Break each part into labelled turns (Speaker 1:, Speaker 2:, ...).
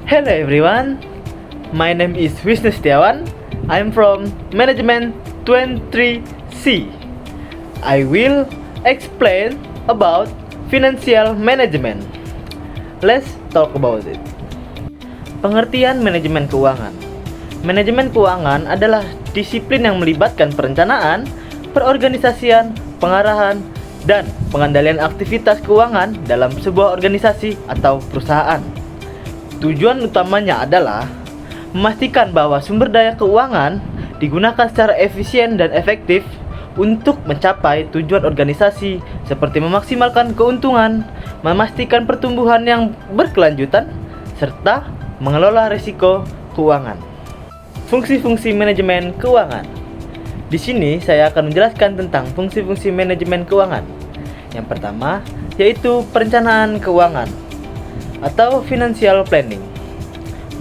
Speaker 1: Hello everyone, my name is Wisnu Setiawan. I'm from Management 23C. I will explain about financial management. Let's talk about it. Pengertian manajemen keuangan. Manajemen keuangan adalah disiplin yang melibatkan perencanaan, perorganisasian, pengarahan, dan pengendalian aktivitas keuangan dalam sebuah organisasi atau perusahaan. Tujuan utamanya adalah memastikan bahwa sumber daya keuangan digunakan secara efisien dan efektif untuk mencapai tujuan organisasi seperti memaksimalkan keuntungan, memastikan pertumbuhan yang berkelanjutan, serta mengelola risiko keuangan. Fungsi-fungsi manajemen keuangan. Di sini saya akan menjelaskan tentang fungsi-fungsi manajemen keuangan. Yang pertama yaitu perencanaan keuangan atau financial planning.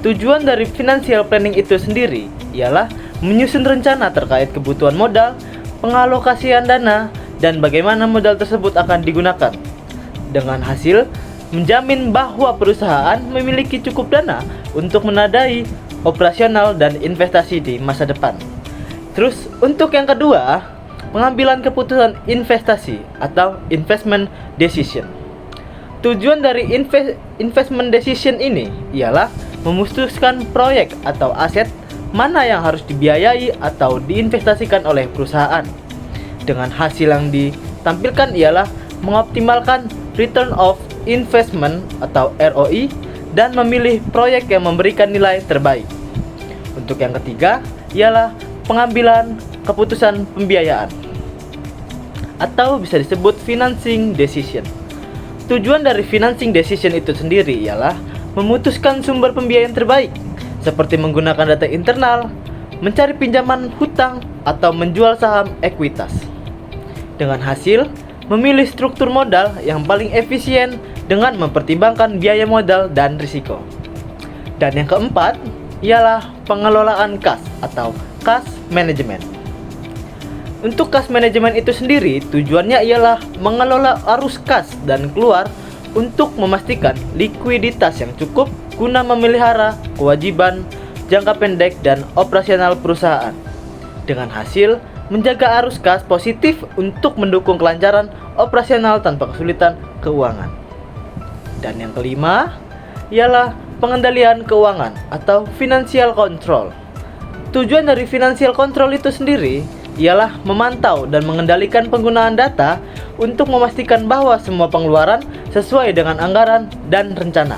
Speaker 1: Tujuan dari financial planning itu sendiri ialah menyusun rencana terkait kebutuhan modal, pengalokasian dana, dan bagaimana modal tersebut akan digunakan. Dengan hasil menjamin bahwa perusahaan memiliki cukup dana untuk menadai operasional dan investasi di masa depan. Terus untuk yang kedua, pengambilan keputusan investasi atau investment decision. Tujuan dari investment decision ini ialah memutuskan proyek atau aset mana yang harus dibiayai atau diinvestasikan oleh perusahaan. Dengan hasil yang ditampilkan ialah mengoptimalkan return of investment atau ROI dan memilih proyek yang memberikan nilai terbaik. Untuk yang ketiga ialah pengambilan keputusan pembiayaan atau bisa disebut financing decision. Tujuan dari financing decision itu sendiri ialah memutuskan sumber pembiayaan terbaik seperti menggunakan data internal, mencari pinjaman hutang, atau menjual saham ekuitas. Dengan hasil memilih struktur modal yang paling efisien dengan mempertimbangkan biaya modal dan risiko. Dan yang keempat ialah pengelolaan kas atau cash management. Untuk cash management itu sendiri tujuannya ialah mengelola arus kas dan keluar untuk memastikan likuiditas yang cukup guna memelihara kewajiban jangka pendek dan operasional perusahaan. Dengan hasil menjaga arus kas positif untuk mendukung kelancaran operasional tanpa kesulitan keuangan. Dan yang kelima ialah pengendalian keuangan atau financial control. Tujuan dari financial control itu sendiri ialah memantau dan mengendalikan penggunaan data untuk memastikan bahwa semua pengeluaran sesuai dengan anggaran dan rencana.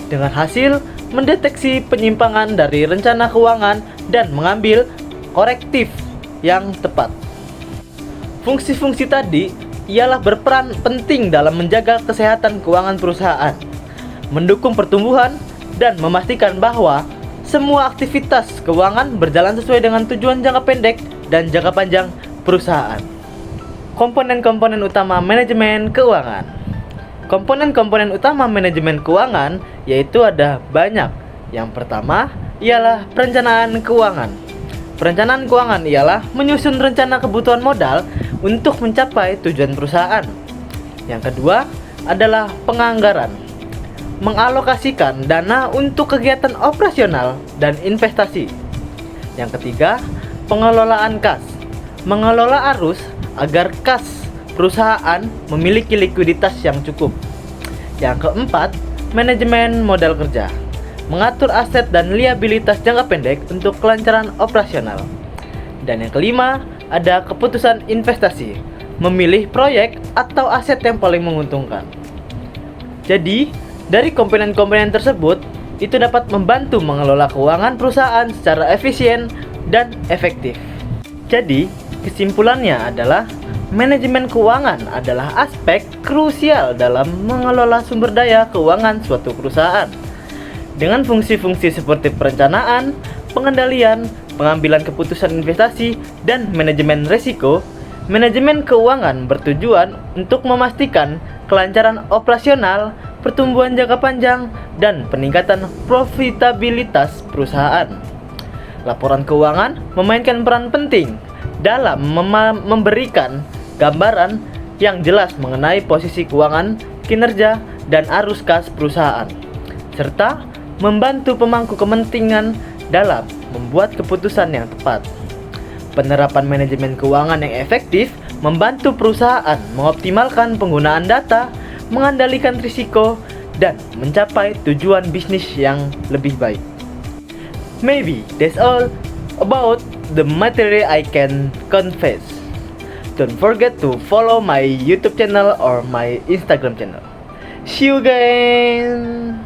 Speaker 1: Dengan hasil mendeteksi penyimpangan dari rencana keuangan dan mengambil korektif yang tepat. Fungsi-fungsi tadi ialah berperan penting dalam menjaga kesehatan keuangan perusahaan, mendukung pertumbuhan, dan memastikan bahwa semua aktivitas keuangan berjalan sesuai dengan tujuan jangka pendek dan jangka panjang perusahaan. Komponen-komponen utama manajemen keuangan. Komponen-komponen utama manajemen keuangan yaitu ada banyak. Yang pertama ialah perencanaan keuangan. Perencanaan keuangan ialah menyusun rencana kebutuhan modal untuk mencapai tujuan perusahaan. Yang kedua adalah penganggaran. Mengalokasikan dana untuk kegiatan operasional dan investasi. Yang ketiga, pengelolaan kas. Mengelola arus agar kas perusahaan memiliki likuiditas yang cukup. Yang keempat, manajemen modal kerja. Mengatur aset dan liabilitas jangka pendek untuk kelancaran operasional. Dan yang kelima, ada keputusan investasi. Memilih proyek atau aset yang paling menguntungkan. Jadi, dari komponen-komponen tersebut, itu dapat membantu mengelola keuangan perusahaan secara efisien dan efektif. Jadi, kesimpulannya adalah manajemen keuangan adalah aspek krusial dalam mengelola sumber daya keuangan suatu perusahaan. Dengan fungsi-fungsi seperti perencanaan, pengendalian, pengambilan keputusan investasi, dan manajemen risiko, manajemen keuangan bertujuan untuk memastikan kelancaran operasional, pertumbuhan jangka panjang, dan peningkatan profitabilitas perusahaan. Laporan keuangan memainkan peran penting dalam memberikan gambaran yang jelas mengenai posisi keuangan, kinerja, dan arus kas perusahaan, serta membantu pemangku kepentingan dalam membuat keputusan yang tepat. Penerapan manajemen keuangan yang efektif membantu perusahaan mengoptimalkan penggunaan data, mengendalikan risiko, dan mencapai tujuan bisnis yang lebih baik. Maybe that's all about the material I can confess. Don't forget to follow my YouTube channel or my Instagram channel. See you again.